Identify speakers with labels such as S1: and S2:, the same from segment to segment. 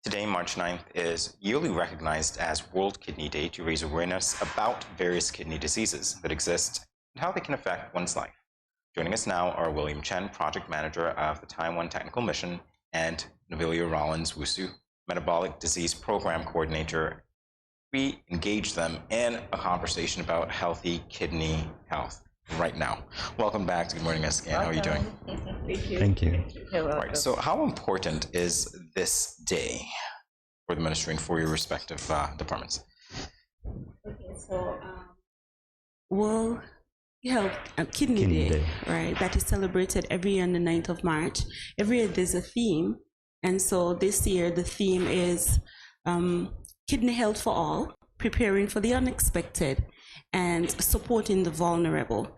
S1: Today, March 9th, is yearly recognized as World Kidney Day to raise awareness about various kidney diseases that exist and how they can affect one's life. Joining us now are William Chen, Project Manager of the Taiwan Technical Mission, and Novelia Rawlins-Nwosu, Metabolic Disease Program Coordinator. We engage them in a conversation about healthy kidney health right now. Welcome back to Good Morning SKN. How are you doing?
S2: Thank you.
S3: Thank you.
S1: All right, so how important is this day for the ministry and for your respective departments?
S2: Okay, so World Health Kidney Day, right? That is celebrated every year on the 9th of March. Every year there's a theme, and so this year the theme is kidney health for all, preparing for the unexpected, and supporting the vulnerable.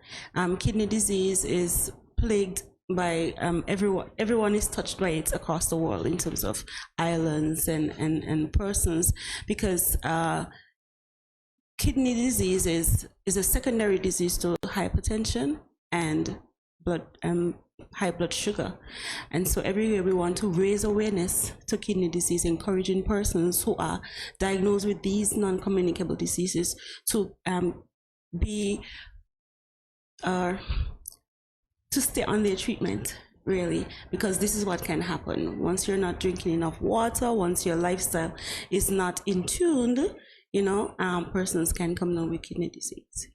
S2: Kidney disease is plagued by everyone is touched by it across the world in terms of islands and persons, because kidney disease is a secondary disease to hypertension and high blood sugar. And so every year we want to raise awareness to kidney disease, encouraging persons who are diagnosed with these non-communicable diseases to stay on their treatment, really, because this is what can happen. Once you're not drinking enough water, once your lifestyle is not in tune, persons can come down with kidney disease.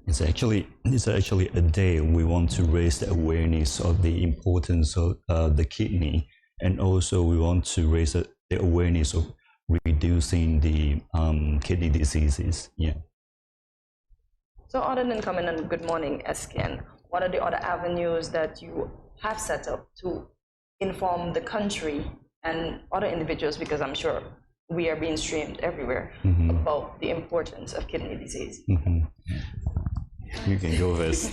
S3: It's actually a day we want to raise the awareness of the importance of the kidney, and also we want to raise the awareness of reducing the kidney diseases. Yeah.
S4: So other than coming on Good Morning SKN, what are the other avenues that you have set up to inform the country and other individuals, because I'm sure we are being streamed everywhere, about the importance of kidney disease?
S3: You can go first.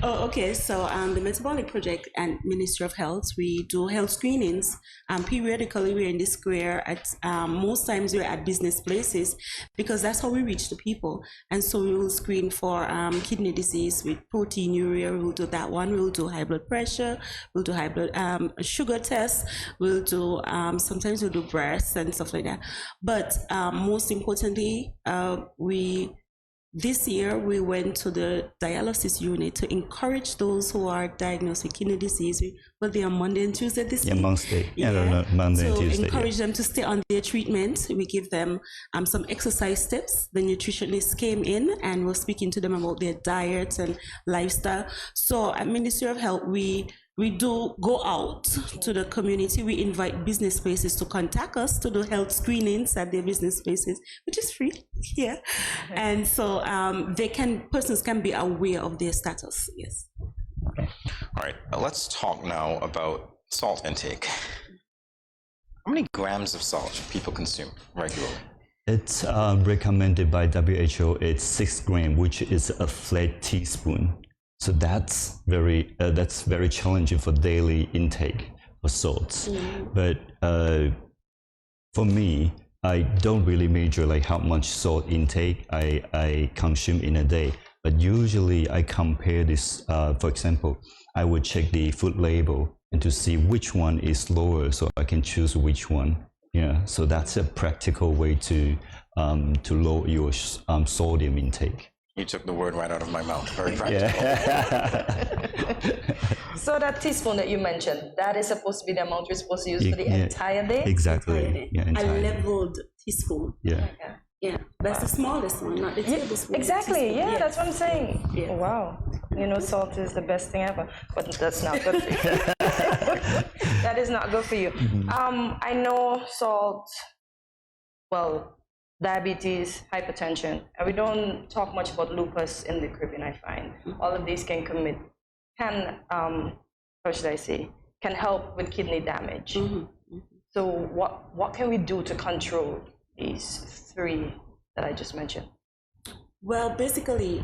S2: Oh, okay. So the Metabolic Project and Ministry of Health, we do health screenings. Periodically, we're in the square. Most times we're at business places, because that's how we reach the people. And so we will screen for kidney disease with proteinuria. We'll do that one. We'll do high blood pressure. We'll do high blood sugar tests. We'll do sometimes we'll do breasts and stuff like that. But most importantly, this year, we went to the dialysis unit to encourage those who are diagnosed with kidney disease. Well, they are Monday and Tuesday this week.
S3: Monday and Tuesday.
S2: To encourage them to stay on their treatment, we give them some exercise tips. The nutritionist came in and was speaking to them about their diet and lifestyle. So at Ministry of Health, we do go out to the community. We invite business places to contact us to do health screenings at their business places, which is free. Yeah. And so persons can be aware of their status. Yes.
S1: Okay. All right. Let's talk now about salt intake. How many grams of salt should people consume regularly?
S3: It's recommended by WHO. It's 6 grams, which is a flat teaspoon. So that's very challenging for daily intake of salts. But for me, I don't really measure like how much salt intake I consume in a day. But usually I compare this. For example, I would check the food label and to see which one is lower, so I can choose which one. Yeah. So that's a practical way to lower your sodium intake.
S1: You took the word right out of my mouth. Very practical.
S4: So that teaspoon that you mentioned, that is supposed to be the amount you're supposed to use for the entire day?
S3: Exactly.
S2: A leveled teaspoon.
S3: Yeah.
S2: Yeah. That's the smallest one, not the tablespoon.
S4: Exactly. Yeah, that's what I'm saying. Yeah. Wow. Salt is the best thing ever, but that's not good for you. That is not good for you. I know salt, diabetes, hypertension, and we don't talk much about lupus in the Caribbean, I find. All of these can help with kidney damage. So what can we do to control these 3 that I just mentioned?
S2: Well, basically,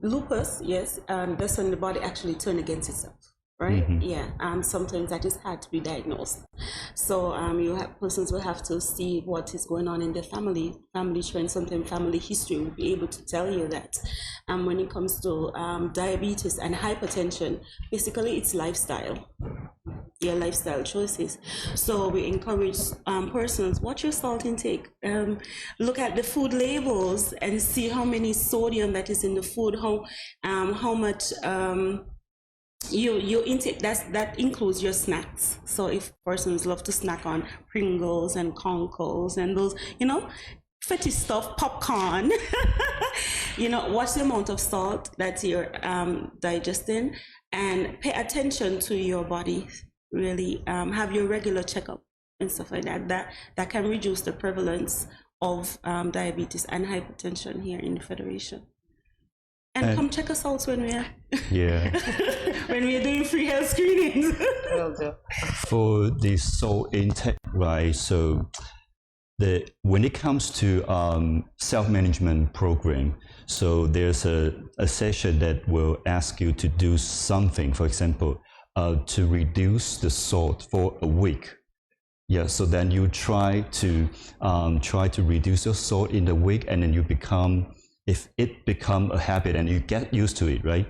S2: lupus, yes, that's when the body actually turns against itself. right? Yeah, sometimes that is hard to be diagnosed. So persons will have to see what is going on in their family trend, sometimes family history will be able to tell you that. When it comes to diabetes and hypertension, basically it's lifestyle. Your lifestyle choices. So we encourage persons, watch your salt intake, look at the food labels and see how many sodium that is in the food, how much you intake. That includes your snacks. So if persons love to snack on Pringles and Conkles and those, fatty stuff, popcorn, watch the amount of salt that you're digesting, and pay attention to your body. Really have your regular checkup and stuff like that. That can reduce the prevalence of diabetes and hypertension here in the Federation. And come check us out when we're when we're doing free health screenings.
S4: Will do.
S3: For the salt intake, right? So when it comes to self-management program, so there's a session that will ask you to do something. For example, to reduce the salt for a week. Yeah, so then you try to reduce your salt in a week, and then if it become a habit and you get used to it, right?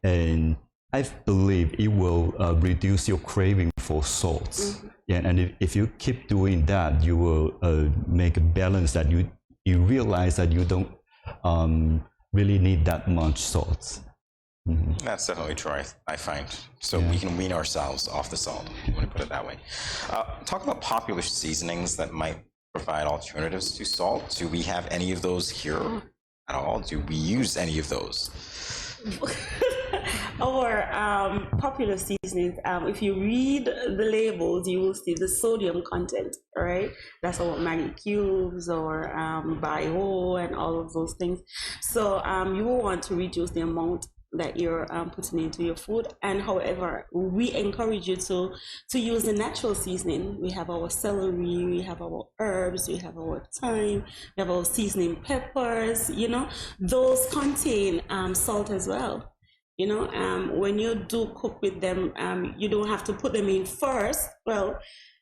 S3: And I believe it will reduce your craving for salts. Yeah, and if you keep doing that, you will make a balance that you realize that you don't really need that much salt.
S1: That's definitely true, I find. So we can wean ourselves off the salt, if you want to put it that way. Talk about popular seasonings that might provide alternatives to salt. Do we have any of those here at all? Do we use any of those?
S2: Our popular seasonings, if you read the labels, you will see the sodium content, right? That's our Maggi cubes or bio and all of those things. So you will want to reduce the amount that you're putting into your food. And however, we encourage you to use the natural seasoning. We have our celery, we have our herbs, we have our thyme, we have our seasoning peppers, those contain salt as well. When you do cook with them, you don't have to put them in first. Well,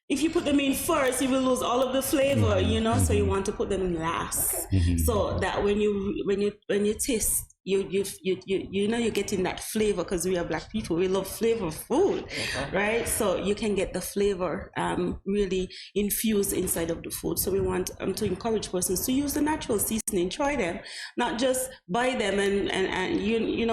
S2: if you put them in first, you will lose all of the flavor, so you want to put them in last. So that when you taste, you're getting that flavor, because we are Black people, we love flavor food, right? So you can get the flavor really infused inside of the food. So we want to encourage persons to use the natural seasoning, try them, not just buy them and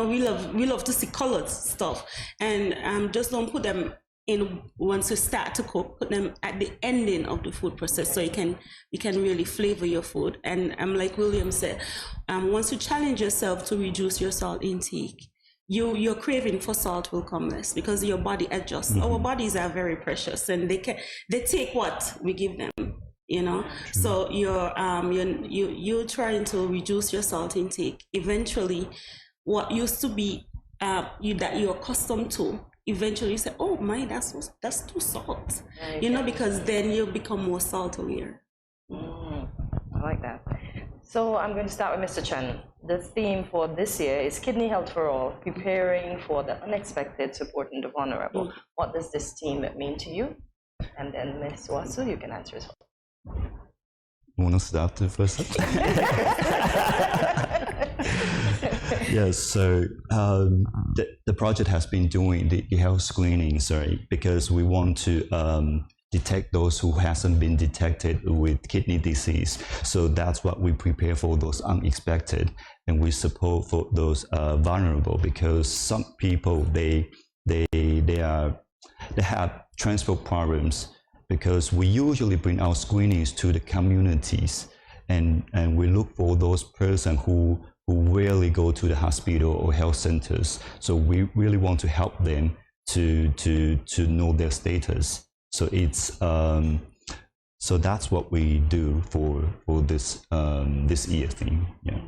S2: we love to see colored stuff, and just don't put them in once you start to cook. Put them at the ending of the food process, so you can really flavor your food. And like William said, once you challenge yourself to reduce your salt intake, your craving for salt will come less, because your body adjusts. Our bodies are very precious, and they take what we give them. So you're trying to reduce your salt intake. Eventually, what used to be that you're accustomed to, eventually you say, oh my, that's too salt, because then you become more salt aware.
S4: I like that. So I'm going to start with Mr. Chen. The theme for this year is Kidney Health for All, preparing for the unexpected, supporting the vulnerable. What does this theme mean to you? And then Ms. Nwosu, you can answer as well.
S3: Want to start the first? Yes, so the project has been doing the health screenings, right? Because we want to detect those who hasn't been detected with kidney disease. So that's what we prepare for, those unexpected, and we support for those vulnerable, because some people they have transport problems. Because we usually bring our screenings to the communities, and we look for those persons who rarely go to the hospital or health centers. So we really want to help them to know their status. So it's so that's what we do for this this year thing. Yeah.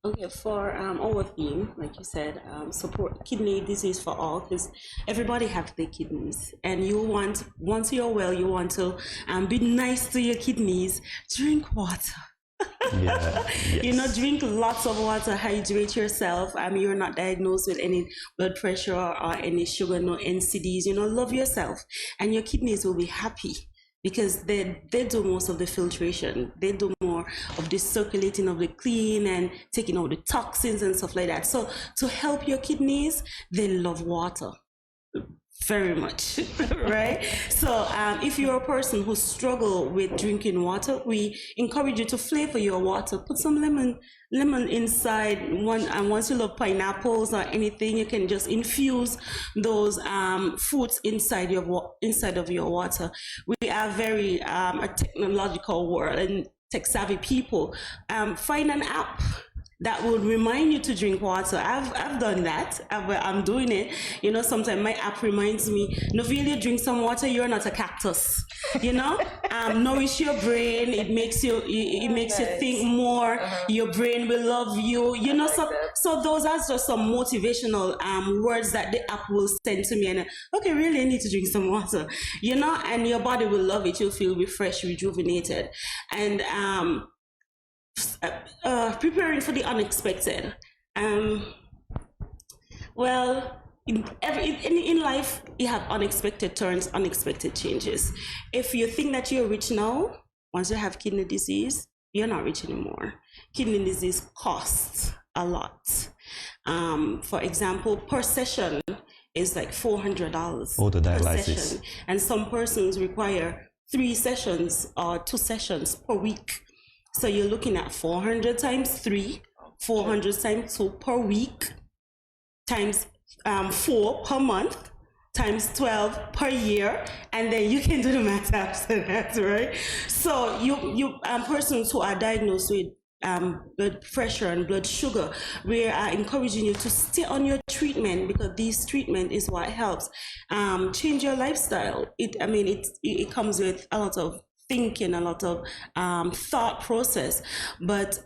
S2: Okay, for our theme, like you said, support kidney disease for all, because everybody have their kidneys, and once you're well, you want to be nice to your kidneys. Drink water.
S3: Yeah, yes.
S2: You know, drink lots of water, hydrate yourself. You're not diagnosed with any blood pressure or any sugar, no NCDs. You know, love yourself, and your kidneys will be happy because they do most of the filtration. They do more of the circulating of the clean and taking out the toxins and stuff like that. So to help your kidneys, they love water very much, right? So if you're a person who struggle with drinking water, we encourage you to flavor your water. Put some lemon inside. And once you love pineapples or anything, you can just infuse those fruits inside of your water. We are very a technological world and tech savvy people. Find an app that will remind you to drink water. I've done that. I'm doing it. You know, sometimes my app reminds me, Novelia, drink some water. You're not a cactus. You know, nourish your brain. It makes you think more. Your brain will love you. You know, so those are just some motivational words that the app will send to me. And okay, really, I need to drink some water. You know, and your body will love it. You'll feel refreshed, rejuvenated, and preparing for the unexpected. Well, in life, you have unexpected turns, unexpected changes. If you think that you're rich now, once you have kidney disease, you're not rich anymore. Kidney disease costs a lot. For example, per session is like $400.
S3: All the dialysis.
S2: Per session. And some persons require 3 sessions or 2 sessions per week. So you're looking at 400 times 3, 400 times 2 per week, times 4 per month, times 12 per year, and then you can do the math after that, right? So you persons who are diagnosed with blood pressure and blood sugar, we are encouraging you to stay on your treatment, because this treatment is what helps change your lifestyle. It comes with a lot of thinking, a lot of thought process, but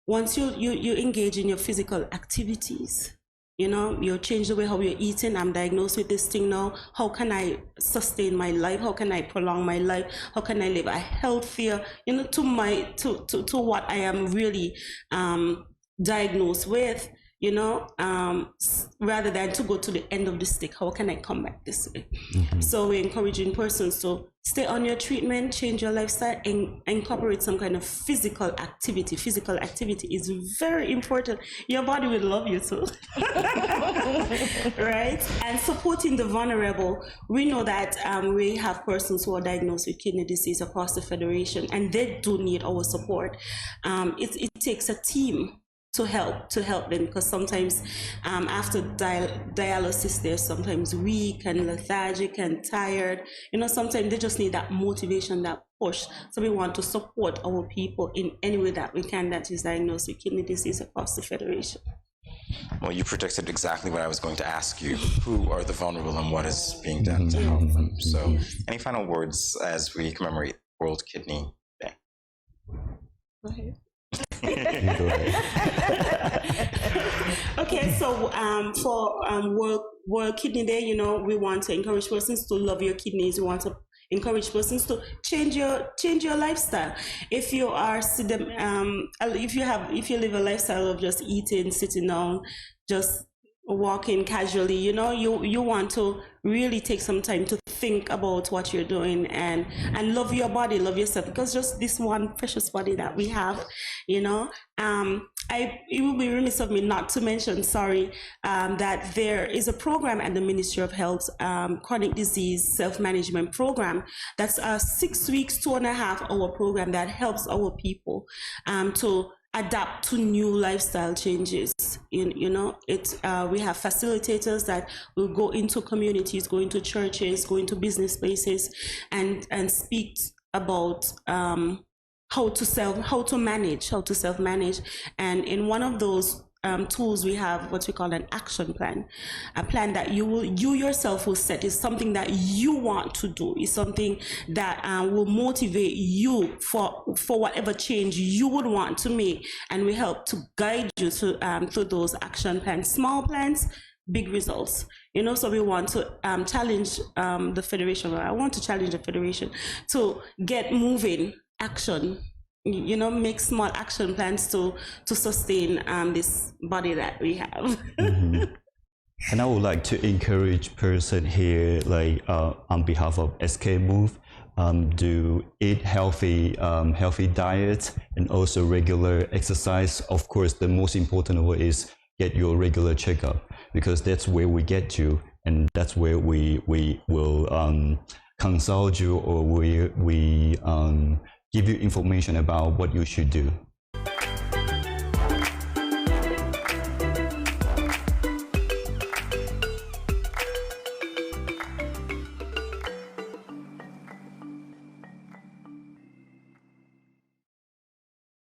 S2: once you engage in your physical activities, you know, you change the way how you're eating. I'm diagnosed with this thing now. How can I sustain my life? How can I prolong my life? How can I live a healthier, you know, to what I am really diagnosed with, you know, rather than to go to the end of the stick. How can I come back this way? Mm-hmm. So we're encouraging persons to stay on your treatment, change your lifestyle, and incorporate some kind of physical activity. Physical activity is very important. Your body will love you too. Right? And supporting the vulnerable. We know that we have persons who are diagnosed with kidney disease across the Federation, and they do need our support. It takes a team to help them, because sometimes after dialysis they're sometimes weak and lethargic and tired. You know, sometimes they just need that motivation, that push. So we want to support our people in any way that we can that is diagnosed with kidney disease across the Federation.
S1: Well, you predicted exactly what I was going to ask you. Who are the vulnerable and what is being done to help them? So any final words as we commemorate World Kidney Day?
S2: Go ahead. Okay, so for World Kidney Day, you know, we want to encourage persons to love your kidneys. We want to encourage persons to change your lifestyle. If you are if you live a lifestyle of just eating, sitting down, just walking casually, you know, you want to really take some time to think about what you're doing and love your body, love yourself, because just this one precious body that we have, you know. It will be remiss of me not to mention, that there is a program at the Ministry of Health, chronic disease self-management program. That's a 6 weeks, 2.5 hour program that helps our people to adapt to new lifestyle changes. You know, we have facilitators that will go into communities, go into churches, go into business spaces, and speak about how to self-manage. And in one of those tools, we have what we call an action plan, a plan that you yourself will set. Is something that you want to do, is something that will motivate you for whatever change you would want to make, and we help to guide you through those action plans. Small plans, big results, you know. So we want to challenge the Federation, or I want to challenge the Federation to get moving action, make small action plans to sustain this body that we have.
S3: And I would like to encourage person here, like on behalf of SK Move, to eat healthy diet and also regular exercise. Of course, the most important one is get your regular checkup, because that's where we get you, and that's where we will consult you, or we give you information about what you should do.